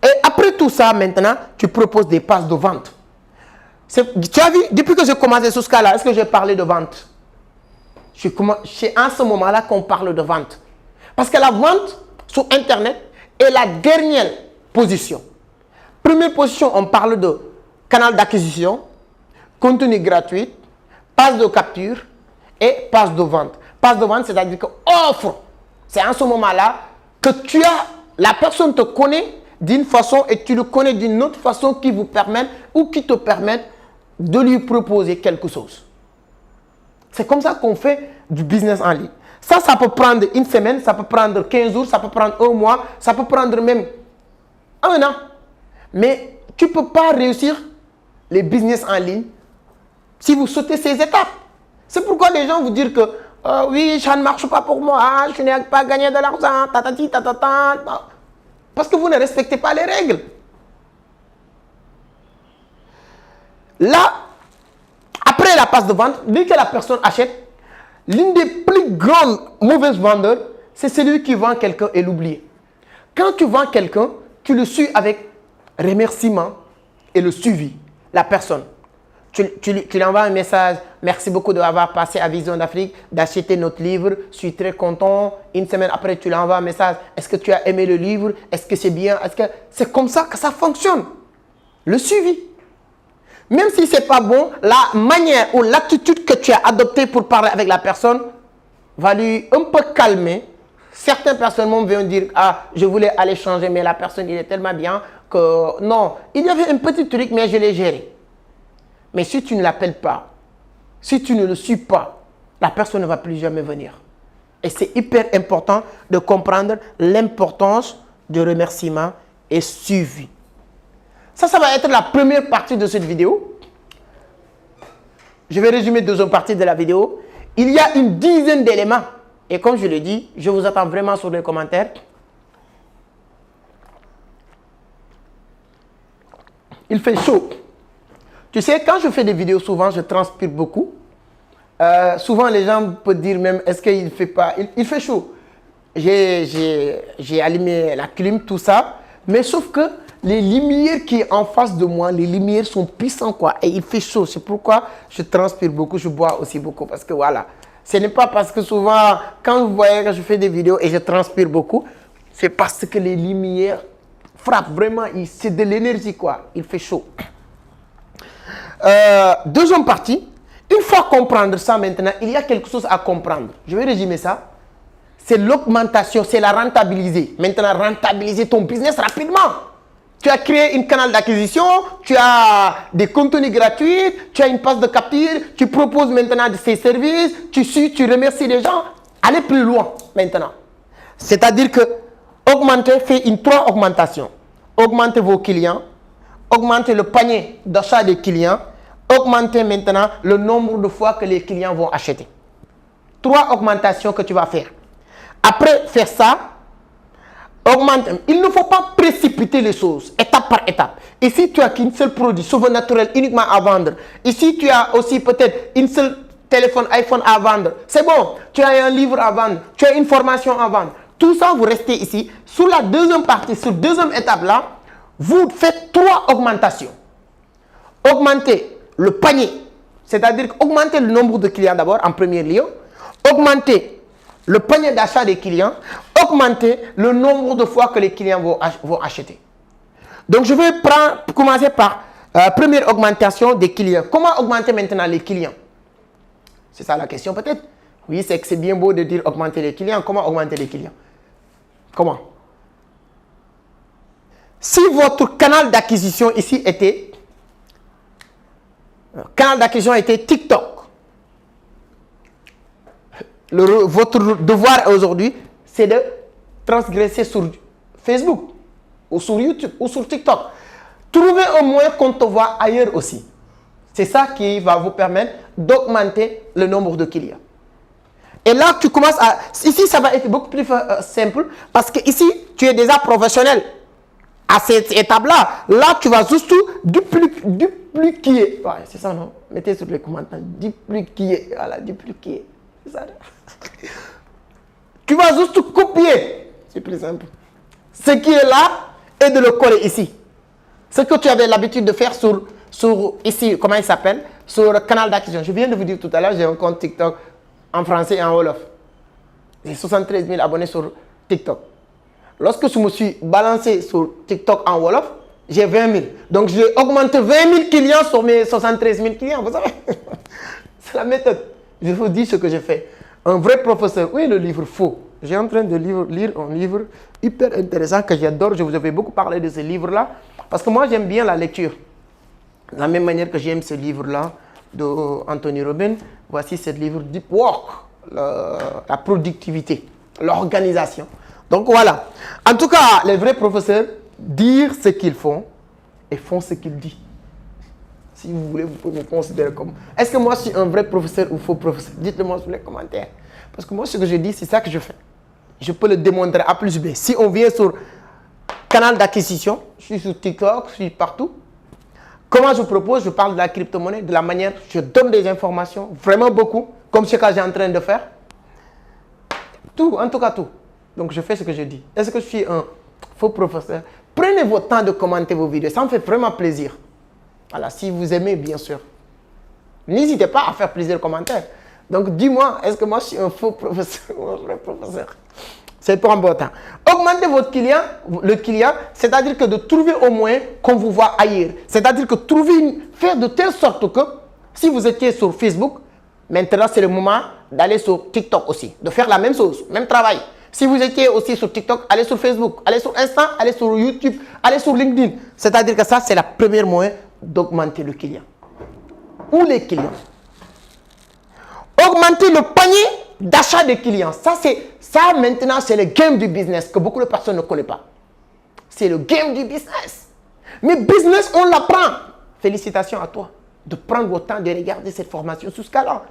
Et après tout ça, maintenant, tu proposes des passes de vente. Tu as vu, depuis que j'ai commencé sur ce cas-là, est-ce que j'ai parlé de vente? C'est en ce moment-là qu'on parle de vente. Parce que la vente sur Internet est la dernière position. Première position, on parle de canal d'acquisition, contenu gratuit, passe de capture et passe de vente. Passe de vente, c'est-à-dire que offre. C'est en ce moment-là que la personne te connaît d'une façon et tu le connais d'une autre façon qui vous permet ou qui te permet de lui proposer quelque chose. C'est comme ça qu'on fait du business en ligne. Ça peut prendre une semaine, ça peut prendre 15 jours, ça peut prendre un mois, ça peut prendre même un an. Mais tu ne peux pas réussir les business en ligne si vous sautez ces étapes. C'est pourquoi les gens vous disent que oui, ça ne marche pas pour moi, je n'ai pas gagné de l'argent, tatati, tatata. Parce que vous ne respectez pas les règles. Là, après la passe de vente, dès que la personne achète, l'une des plus grandes mauvaises vendeurs, c'est celui qui vend quelqu'un et l'oublie. Quand tu vends quelqu'un, tu le suis avec remerciement et le suivi, la personne. Tu lui envoies un message, merci beaucoup d'avoir passé à Vision d'Afrique, d'acheter notre livre, je suis très content. Une semaine après, tu lui envoies un message, est-ce que tu as aimé le livre? Est-ce que c'est bien? C'est comme ça que ça fonctionne. Le suivi. Même si ce n'est pas bon, la manière ou l'attitude que tu as adoptée pour parler avec la personne va lui un peu calmer. Certaines personnes vont dire, ah, je voulais aller changer, mais la personne, il est tellement bien que non. Il y avait un petit truc, mais je l'ai géré. Mais si tu ne l'appelles pas, si tu ne le suis pas, la personne ne va plus jamais venir. Et c'est hyper important de comprendre l'importance de remerciement et suivi. Ça va être la première partie de cette vidéo. Je vais résumer la deuxième partie de la vidéo. Il y a une dizaine d'éléments. Et comme je l'ai dit, je vous attends vraiment sur les commentaires. Il fait chaud. Tu sais, quand je fais des vidéos, souvent, je transpire beaucoup. Souvent, les gens peuvent dire même, est-ce qu'il ne fait pas... Il fait chaud. J'ai allumé la clim, tout ça. Mais sauf que les lumières qui sont en face de moi, les lumières sont puissantes, quoi. Et il fait chaud. C'est pourquoi je transpire beaucoup, je bois aussi beaucoup. Parce que voilà, ce n'est pas parce que souvent, quand vous voyez que je fais des vidéos et je transpire beaucoup, c'est parce que les lumières frappent vraiment. C'est de l'énergie, quoi. Il fait chaud. Deuxième partie. Une fois comprendre ça maintenant, il y a quelque chose à comprendre. Je vais résumer ça. C'est l'augmentation, c'est la rentabiliser. Maintenant, rentabiliser ton business rapidement. Tu as créé un canal d'acquisition, tu as des contenus gratuits, tu as une passe de capture, tu proposes maintenant ces services, tu remercies les gens. Allez plus loin maintenant. C'est-à-dire que augmenter, fait une 3 augmentations. Augmentez vos clients, augmentez le panier d'achat des clients, augmenter maintenant le nombre de fois que les clients vont acheter. 3 augmentations que tu vas faire. Après faire ça, augmente. Il ne faut pas précipiter les choses, étape par étape. Ici, tu as qu'un seul produit, cheveux naturels uniquement à vendre. Ici, tu as aussi peut-être une seule téléphone iPhone à vendre. C'est bon, tu as un livre à vendre, tu as une formation à vendre. Tout ça, vous restez ici. Sur la deuxième partie, sur la deuxième étape là, vous faites 3 augmentations. Augmentez le panier, c'est-à-dire augmenter le nombre de clients d'abord en premier lieu, augmenter le panier d'achat des clients, augmenter le nombre de fois que les clients vont acheter. Donc, je vais commencer par première augmentation des clients. Comment augmenter maintenant les clients? C'est ça la question peut-être? Oui, c'est que c'est bien beau de dire augmenter les clients. Comment augmenter les clients? Comment? Si votre canal d'acquisition ici était TikTok, votre devoir aujourd'hui, c'est de transgresser sur Facebook, ou sur YouTube, ou sur TikTok. Trouvez au moins qu'on te voit ailleurs aussi. C'est ça qui va vous permettre d'augmenter le nombre de clients. Et là, tu commences à... Ici, ça va être beaucoup plus simple, parce que ici, tu es déjà professionnel. À cette étape-là, là, tu vas juste dupliquer. Ouais, c'est ça, non? Mettez sur les commentaires. Dupliquer. Voilà, dupliquer. C'est ça. Tu vas juste copier. C'est plus simple. Ce qui est là, et de le coller ici. Ce que tu avais l'habitude de faire sur ici, comment il s'appelle? Sur le canal d'acquisition. Je viens de vous dire tout à l'heure, j'ai un compte TikTok en français et en Wolof. J'ai 73 000 abonnés sur TikTok. Lorsque je me suis balancé sur TikTok en Wolof, j'ai 20 000. Donc, j'ai augmenté 20 000 clients sur mes 73 000 clients. Vous savez, c'est la méthode. Je vous dis ce que j'ai fait. Un vrai professeur. Oui, le livre faux. J'ai en train de lire un livre hyper intéressant que j'adore. Je vous avais beaucoup parlé de ce livre-là. Parce que moi, j'aime bien la lecture. De la même manière que j'aime ce livre-là d'Anthony Robbins. Voici ce livre Deep Work. La productivité, l'organisation. Donc voilà. En tout cas, les vrais professeurs disent ce qu'ils font et font ce qu'ils disent. Si vous voulez, vous pouvez me considérer comme... Est-ce que moi, je suis un vrai professeur ou faux professeur? Dites-le moi sur les commentaires. Parce que moi, ce que je dis, c'est ça que je fais. Je peux le démontrer A plus B. Si on vient sur canal d'acquisition, je suis sur TikTok, je suis partout. Comment je propose? Je parle de la crypto-monnaie, de la manière, je donne des informations, vraiment beaucoup, comme ce que j'ai en train de faire. Tout, en tout cas tout. Donc, je fais ce que je dis. Est-ce que je suis un faux professeur? Prenez votre temps de commenter vos vidéos. Ça me fait vraiment plaisir. Voilà, si vous aimez, bien sûr. N'hésitez pas à faire plaisir commentaires. Donc, dis-moi, est-ce que moi, je suis un faux professeur ou un vrai professeur? C'est pas important. Augmentez votre client, le client, c'est-à-dire que de trouver au moins qu'on vous voit ailleurs. C'est-à-dire que faire de telle sorte que, si vous étiez sur Facebook, maintenant, c'est le moment d'aller sur TikTok aussi. De faire la même chose, même travail. Si vous étiez aussi sur TikTok, allez sur Facebook, allez sur Insta, allez sur YouTube, allez sur LinkedIn. C'est-à-dire que ça, c'est la première moyen d'augmenter le client. Ou les clients. Augmenter le panier d'achat des clients. Ça maintenant, c'est le game du business que beaucoup de personnes ne connaissent pas. C'est le game du business. Mais business, on l'apprend. Félicitations à toi de prendre votre temps de regarder cette formation jusqu'à là.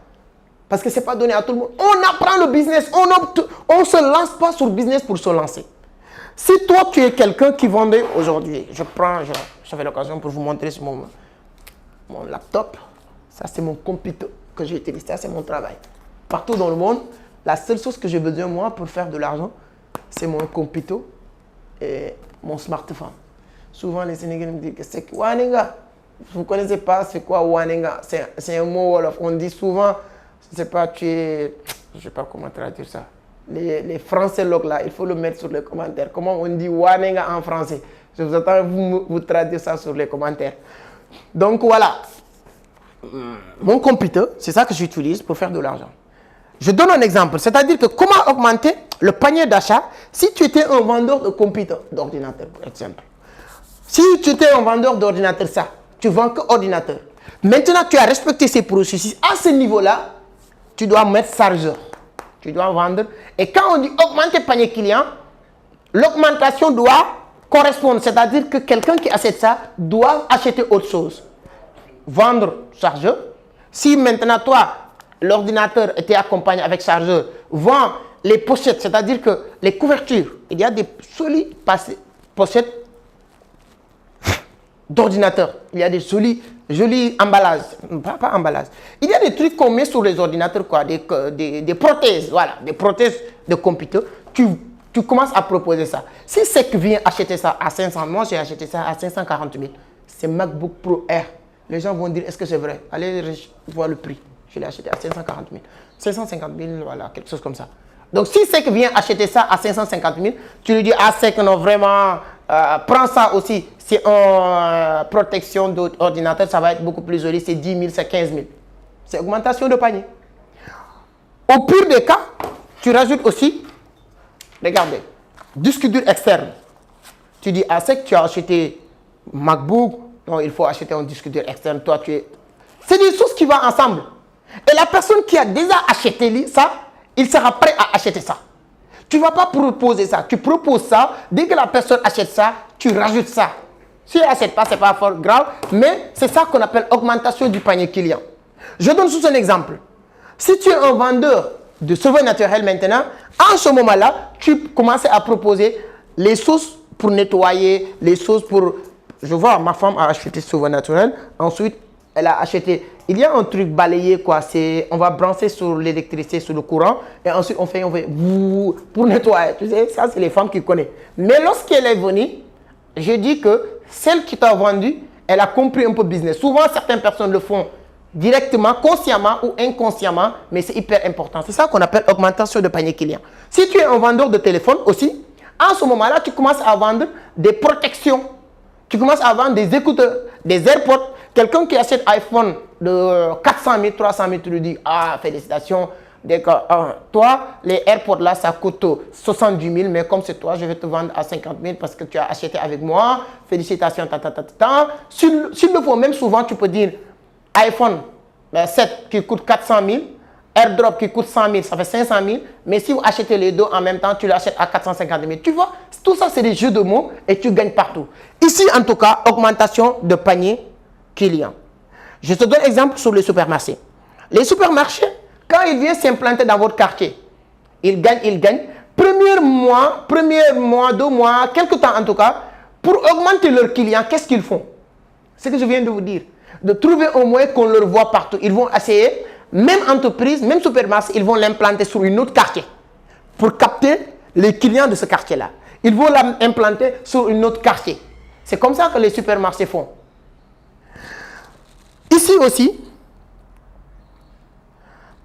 Parce que ce n'est pas donné à tout le monde. On apprend le business. On ne se lance pas sur le business pour se lancer. Si toi, tu es quelqu'un qui vendait aujourd'hui, j'avais l'occasion pour vous montrer sur mon laptop. Ça, c'est mon computer que j'utilise. Ça, c'est mon travail. Partout dans le monde, la seule chose que j'ai besoin, moi, pour faire de l'argent, c'est mon computer et mon smartphone. Souvent, les Sénégalais me disent que c'est Wanenga. Vous ne connaissez pas c'est quoi Wanenga? C'est un mot Wolof. On dit souvent, je ne sais pas, je ne sais pas comment traduire ça. Les Français locaux là, il faut le mettre sur les commentaires. Comment on dit Wanenga en français? Je vous attends vous traduire ça sur les commentaires. Donc voilà, mon computer, c'est ça que j'utilise pour faire de l'argent. Je donne un exemple, c'est-à-dire que comment augmenter le panier d'achat si tu étais un vendeur de computer, d'ordinateur par exemple. Si tu étais un vendeur d'ordinateur, ça, tu vends que ordinateur. Maintenant, tu as respecté ces processus. À ce niveau-là, tu dois mettre chargeur. Tu dois vendre. Et quand on dit augmenter panier client, l'augmentation doit correspondre. C'est-à-dire que quelqu'un qui achète ça doit acheter autre chose. Vendre chargeur. Si maintenant, toi, l'ordinateur était accompagné avec chargeur, vend les pochettes, c'est-à-dire que les couvertures. Il y a des jolies pochettes d'ordinateur. Il y a des jolis emballages. Pas emballages. Il y a des trucs qu'on met sur les ordinateurs, quoi, des prothèses. Voilà, des prothèses de computer. Tu commences à proposer ça. Si c'est que vient acheter ça à 500, moi j'ai acheté ça à 540 000. C'est MacBook Pro Air. Les gens vont dire, est-ce que c'est vrai? Allez voir le prix. Je l'ai acheté à 540 000. 550 000, voilà, quelque chose comme ça. Donc, si c'est que vient acheter ça à 550 000, tu lui dis, ah, c'est que non, vraiment, prends ça aussi. C'est en protection d'ordinateur, ça va être beaucoup plus joli. C'est 10 000, c'est 15 000. C'est augmentation de panier. Au pire des cas, tu rajoutes aussi, regardez, disque dur externe. Tu dis, ah, c'est que tu as acheté MacBook, non, il faut acheter un disque dur externe. Toi, tu es. C'est des choses qui vont ensemble. Et la personne qui a déjà acheté ça, il sera prêt à acheter ça. Tu ne vas pas proposer ça. Tu proposes ça. Dès que la personne achète ça, tu rajoutes ça. Si elle n'achète pas, ce n'est pas fort grave. Mais c'est ça qu'on appelle augmentation du panier client. Je donne juste un exemple. Si tu es un vendeur de savon naturel maintenant, en ce moment-là, tu commences à proposer les sauces pour nettoyer, les sauces pour... Je vois, ma femme a acheté savon naturel. Ensuite, elle a acheté... Il y a un truc balayé, quoi. On va brancher sur l'électricité, sur le courant. Et ensuite, on fait pour nettoyer. Tu sais, ça, c'est les femmes qui connaissent. Mais lorsqu'elle est venue, je dis que celle qui t'a vendu, elle a compris un peu business. Souvent, certaines personnes le font directement, consciemment ou inconsciemment. Mais c'est hyper important. C'est ça qu'on appelle augmentation de panier client. Si tu es un vendeur de téléphone aussi, en ce moment-là, tu commences à vendre des protections. Tu commences à vendre des écouteurs, des AirPods. Quelqu'un qui achète iPhone de 400 000, 300 000, tu lui dis, ah, félicitations. Toi, les AirPods là, ça coûte 70 000, mais comme c'est toi, je vais te vendre à 50 000 parce que tu as acheté avec moi. Félicitations, S'il le faut, même souvent, tu peux dire iPhone 7 qui coûte 400 000, AirDrop qui coûte 100 000, ça fait 500 000. Mais si vous achetez les deux en même temps, tu l'achètes à 450 000. Tu vois, tout ça, c'est des jeux de mots et tu gagnes partout. Ici, en tout cas, augmentation de panier client. Je te donne un exemple sur les supermarchés. Les supermarchés, quand ils viennent s'implanter dans votre quartier, ils gagnent. Premier mois, 2 mois, quelque temps en tout cas, pour augmenter leurs clients, qu'est-ce qu'ils font? C'est ce que je viens de vous dire. De trouver un moyen qu'on leur voit partout. Ils vont essayer, même entreprise, même supermarché, ils vont l'implanter sur une autre quartier pour capter les clients de ce quartier-là. Ils vont l'implanter sur une autre quartier. C'est comme ça que les supermarchés font. Ici aussi,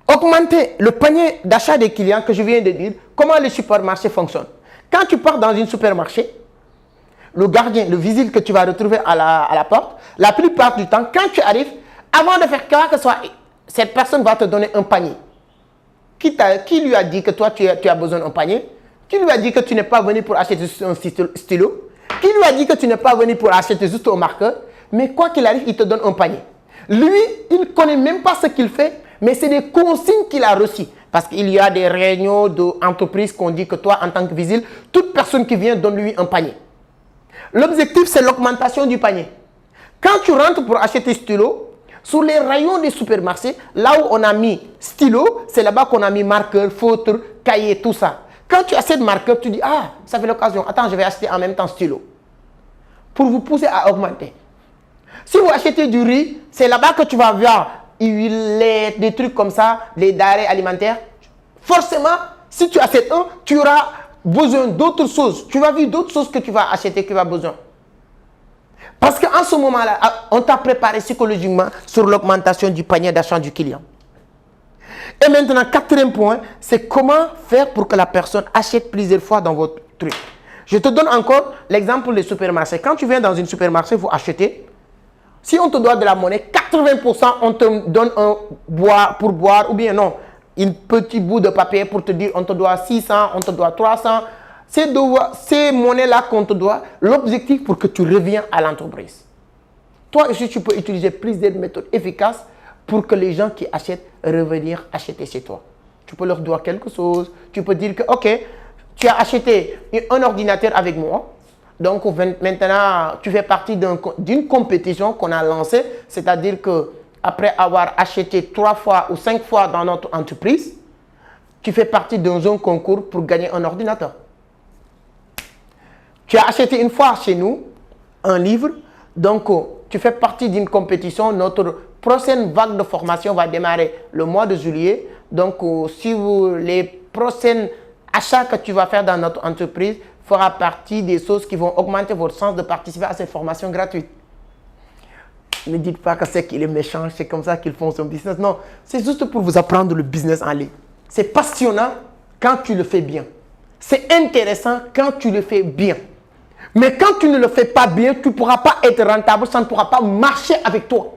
augmenter le panier d'achat des clients que je viens de dire, comment les supermarchés fonctionnent. Quand tu pars dans un supermarché, le gardien, le vigile que tu vas retrouver à la porte, la plupart du temps, quand tu arrives, avant de faire quoi que ce soit, cette personne va te donner un panier. Qui lui a dit que toi, tu as besoin d'un panier? Qui lui a dit que tu n'es pas venu pour acheter juste un stylo? Qui lui a dit que tu n'es pas venu pour acheter juste un marqueur? Mais quoi qu'il arrive, il te donne un panier. Lui, il ne connaît même pas ce qu'il fait, mais c'est des consignes qu'il a reçues. Parce qu'il y a des réunions d'entreprise qu'on dit que toi, en tant que vigile, toute personne qui vient, donne-lui un panier. L'objectif, c'est l'augmentation du panier. Quand tu rentres pour acheter stylo, sur les rayons des supermarchés, là où on a mis stylo, c'est là-bas qu'on a mis marqueur, feutre, cahier, tout ça. Quand tu achètes marqueur, tu dis, ah, ça fait l'occasion. Attends, je vais acheter en même temps stylo. Pour vous pousser à augmenter. Si vous achetez du riz, c'est là-bas que tu vas voir huile, lait, des trucs comme ça, les denrées alimentaires, forcément, si tu achètes un, tu auras besoin d'autres choses. Tu vas vivre d'autres choses que tu vas acheter, que tu as besoin. Parce qu'en ce moment-là, on t'a préparé psychologiquement sur l'augmentation du panier d'achat du client. Et maintenant, quatrième point, c'est comment faire pour que la personne achète plusieurs fois dans votre truc. Je te donne encore l'exemple des supermarchés. Quand tu viens dans un supermarché, vous achetez. Si on te doit de la monnaie, 80% on te donne un bois pour boire ou bien non. Un petit bout de papier pour te dire on te doit 600, on te doit 300. Ces monnaies-là qu'on te doit, l'objectif pour que tu reviennes à l'entreprise. Toi aussi, tu peux utiliser plusieurs méthodes efficaces pour que les gens qui achètent revenir acheter chez toi. Tu peux leur doire quelque chose. Tu peux dire que, ok, tu as acheté un ordinateur avec moi. Donc maintenant, tu fais partie d'une compétition qu'on a lancée. C'est-à-dire qu'après avoir acheté 3 fois ou 5 fois dans notre entreprise, tu fais partie d'un concours pour gagner un ordinateur. Tu as acheté une fois chez nous un livre. Donc, tu fais partie d'une compétition. Notre prochaine vague de formation va démarrer le mois de juillet. Donc, les prochains achats que tu vas faire dans notre entreprise fera partie des choses qui vont augmenter votre chance de participer à ces formations gratuites. Ne dites pas que c'est qu'il est méchant, c'est comme ça qu'ils font son business. Non, c'est juste pour vous apprendre le business en ligne. C'est passionnant quand tu le fais bien. C'est intéressant quand tu le fais bien. Mais quand tu ne le fais pas bien, tu ne pourras pas être rentable, ça ne pourra pas marcher avec toi.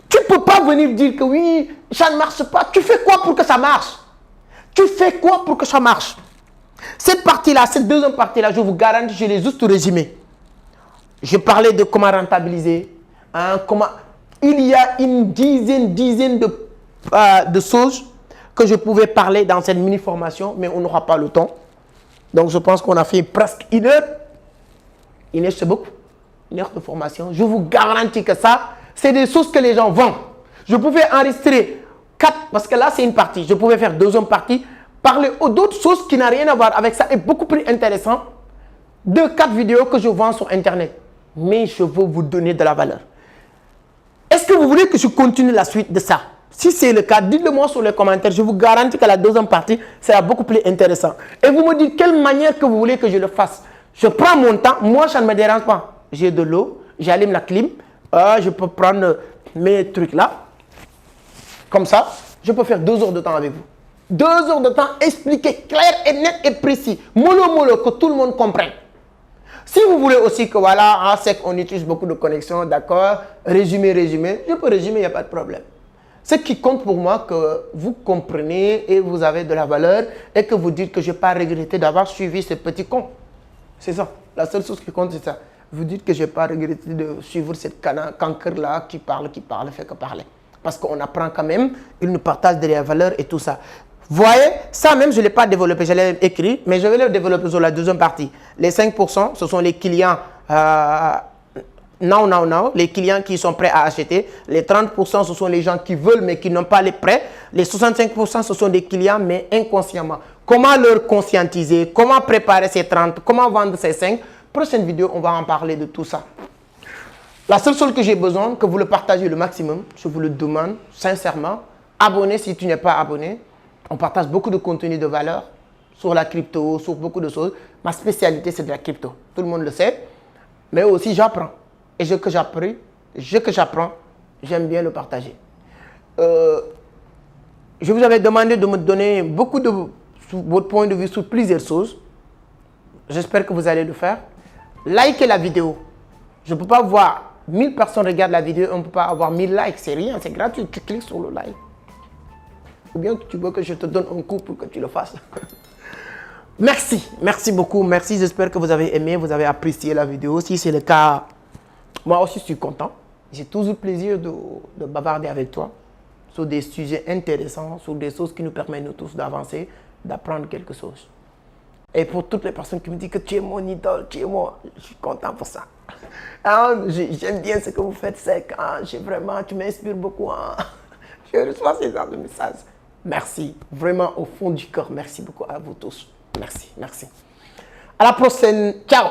Tu ne peux pas venir dire que oui, ça ne marche pas. Tu fais quoi pour que ça marche? Tu fais quoi pour que ça marche? Cette partie-là, cette deuxième partie-là, je vous garantis, je l'ai juste résumé. Je parlais de comment rentabiliser. Il y a une dizaine de choses que je pouvais parler dans cette mini-formation, mais on n'aura pas le temps. Donc, je pense qu'on a fait presque 1 heure. 1 heure, c'est beaucoup. 1 heure de formation. Je vous garantis que ça, c'est des choses que les gens vendent. Je pouvais enregistrer 4, parce que là, c'est une partie. Je pouvais faire 2e partie. Parler d'autres choses qui n'ont rien à voir avec ça est beaucoup plus intéressant. 4 vidéos que je vends sur Internet. Mais je veux vous donner de la valeur. Est-ce que vous voulez que je continue la suite de ça? Si c'est le cas, dites-le moi sur les commentaires. Je vous garantis que la 2e partie sera beaucoup plus intéressante. Et vous me dites quelle manière que vous voulez que je le fasse. Je prends mon temps. Moi, ça ne me dérange pas. J'ai de l'eau. J'allume la clim. Je peux prendre mes trucs là. Comme ça. Je peux faire 2 heures de temps avec vous. 2 heures de temps expliqué, clair et net et précis. Mollo, que tout le monde comprenne. Si vous voulez aussi que voilà, c'est qu'on utilise beaucoup de connexions, d'accord, résumer, je peux résumer, il n'y a pas de problème. Ce qui compte pour moi, que vous comprenez et vous avez de la valeur et que vous dites que je n'ai pas regretté d'avoir suivi ce petit con. C'est ça. La seule chose qui compte, c'est ça. Vous dites que je n'ai pas regretté de suivre cette canker-là qui parle, fait que parler. Parce qu'on apprend quand même, il nous partage de la valeur et tout ça. Vous voyez, ça même, je ne l'ai pas développé, je l'ai écrit, mais je vais le développer sur la 2e partie. Les 5%, ce sont les clients now, les clients qui sont prêts à acheter. Les 30%, ce sont les gens qui veulent, mais qui n'ont pas les prêts. Les 65%, ce sont des clients, mais inconsciemment. Comment leur conscientiser? Comment préparer ces 30? Comment vendre ces 5? Prochaine vidéo, on va en parler de tout ça. La seule chose que j'ai besoin, que vous le partagez le maximum, je vous le demande sincèrement. Abonnez si tu n'es pas abonné. On partage beaucoup de contenu de valeur sur la crypto, sur beaucoup de choses. Ma spécialité, c'est de la crypto. Tout le monde le sait. Mais aussi, j'apprends. Et ce que j'apprends, j'aime bien le partager. Je vous avais demandé de me donner beaucoup de votre point de vue sur plusieurs choses. J'espère que vous allez le faire. Likez la vidéo. Je ne peux pas voir 1000 personnes regardent la vidéo, on ne peut pas avoir 1000 likes. C'est rien, c'est gratuit. Tu cliques sur le like. Ou bien tu veux que je te donne un coup pour que tu le fasses. Merci beaucoup. Merci, j'espère que vous avez aimé, vous avez apprécié la vidéo. Si c'est le cas, moi aussi je suis content. J'ai toujours plaisir de bavarder avec toi sur des sujets intéressants, sur des choses qui nous permettent nous tous d'avancer, d'apprendre quelque chose. Et pour toutes les personnes qui me disent que tu es mon idole, tu es moi, je suis content pour ça. J'aime bien ce que vous faites, c'est vraiment, tu m'inspires beaucoup. Je reçois ces genres de messages. Merci, vraiment au fond du cœur, merci beaucoup à vous tous. Merci. À la prochaine, ciao.